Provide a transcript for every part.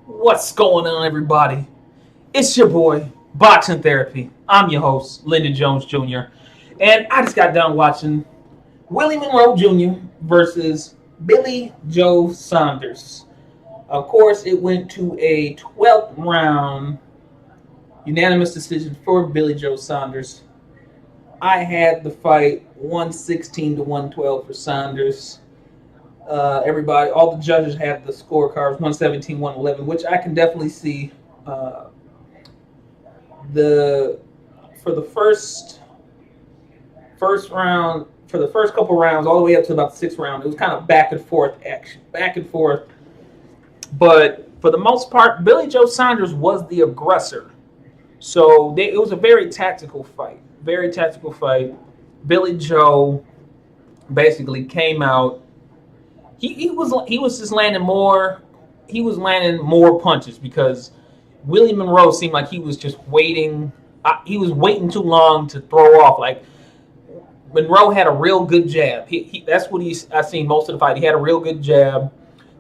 What's going on, everybody? It's your boy, Boxing Therapy. I'm your host, Lyndon Jones Jr., and I just got done watching Willie Monroe Jr. versus Billie Joe Saunders. Of course, it went to a 12th round unanimous decision for Billie Joe Saunders. I had the fight 116 to 112 for Saunders. Everybody, all the judges had the scorecards 117, 111, which I can definitely see. Uh, the for the first round, for the first couple rounds, all the way up to about the sixth round, it was kind of back and forth action, back and forth. But for the most part, Billie Joe Saunders was the aggressor. So it was a very tactical fight. Very tactical fight. Billie Joe basically came out. He was just landing more. He was landing more punches because Willie Monroe seemed like he was just waiting. He was waiting too long to throw off. Like Monroe had a real good jab. That's what I seen most of the fight. He had a real good jab.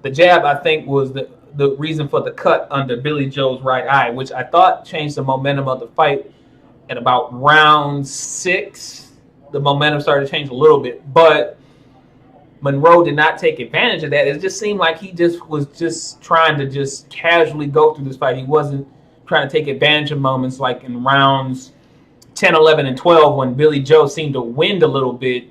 The jab, I think, was the reason for the cut under Billie Joe's right eye, which I thought changed the momentum of the fight. At about round 6, the momentum started to change a little bit, but Monroe did not take advantage of that. It just seemed like he just was just trying to just casually go through this fight. He wasn't trying to take advantage of moments like in rounds 10, 11, and 12 when Billie Joe seemed to wind a little bit.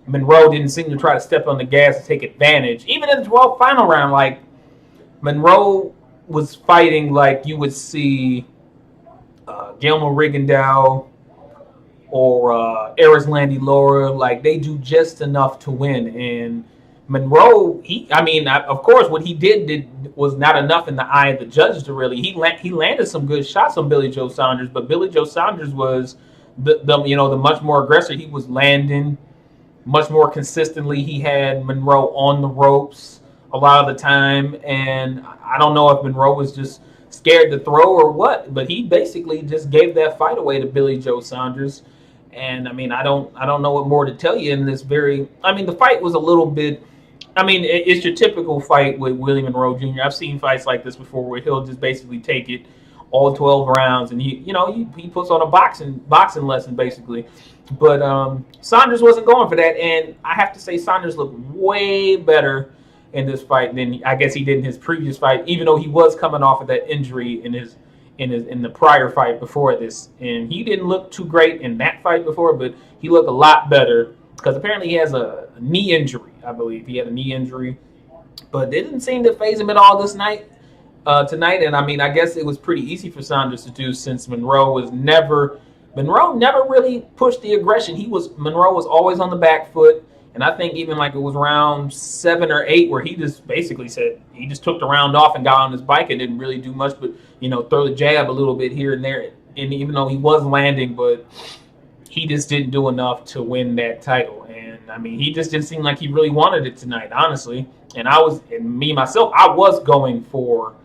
Monroe didn't seem to try to step on the gas and take advantage. Even in the 12th final round, like Monroe was fighting like you would see Guillermo Rigondeaux or Landy Laura, like they do just enough to win. And Monroe, of course, what he did was not enough in the eye of the judges to really. He landed some good shots on Billie Joe Saunders, but Billie Joe Saunders was the much more aggressor. He was landing much more consistently. He had Monroe on the ropes a lot of the time, and I don't know if Monroe was just scared to throw or what, but he basically just gave that fight away to Billie Joe Saunders. And I don't know what more to tell you in this the fight was a little bit. It's your typical fight with Willie Monroe Jr. I've seen fights like this before where he'll just basically take it all 12 rounds and he puts on a boxing lesson basically. But Saunders wasn't going for that, and I have to say Saunders looked way better in this fight than I guess he did in his previous fight, even though he was coming off of that injury in the prior fight before this, and he didn't look too great in that fight before, but he looked a lot better because apparently he has a knee injury. I believe he had a knee injury, but it didn't seem to phase him at all tonight. And I guess it was pretty easy for Saunders to do since Monroe never really pushed the aggression. Monroe was always on the back foot. And I think even like it was round 7 or 8 where he just basically said he just took the round off and got on his bike and didn't really do much but, throw the jab a little bit here and there. And even though he was landing, but he just didn't do enough to win that title. And he just didn't seem like he really wanted it tonight, honestly. And I was going for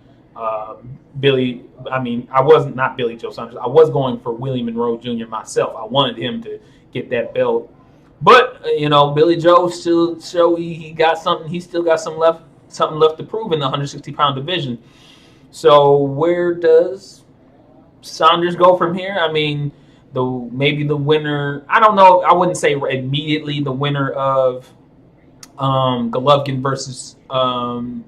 Billy. I wasn't not Billie Joe Saunders. I was going for Willie Monroe Jr. myself. I wanted him to get that belt. But Billie Joe still show he got something. He still got something left to prove in the 160-pound division. So where does Saunders go from here? Maybe the winner. I don't know. I wouldn't say immediately the winner of Golovkin versus Canelo.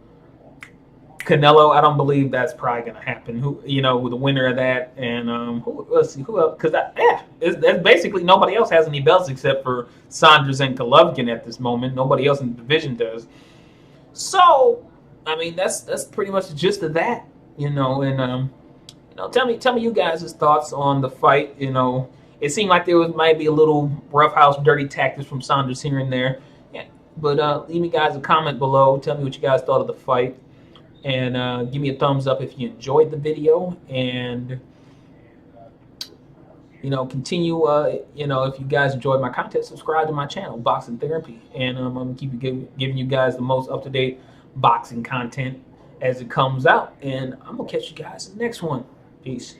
I don't believe that's probably going to happen. The winner of that, and let's see who else, because that's basically nobody else has any belts except for Saunders and Golovkin at this moment. Nobody else in the division does. So, that's pretty much the gist of that. And tell me you guys' thoughts on the fight. It seemed like might be a little roughhouse, dirty tactics from Saunders here and there. Yeah, but leave me guys a comment below. Tell me what you guys thought of the fight. And give me a thumbs up if you enjoyed the video, and continue. If you guys enjoyed my content, subscribe to my channel, Boxing Therapy, and I'm gonna keep giving you guys the most up to date boxing content as it comes out. And I'm gonna catch you guys in the next one. Peace.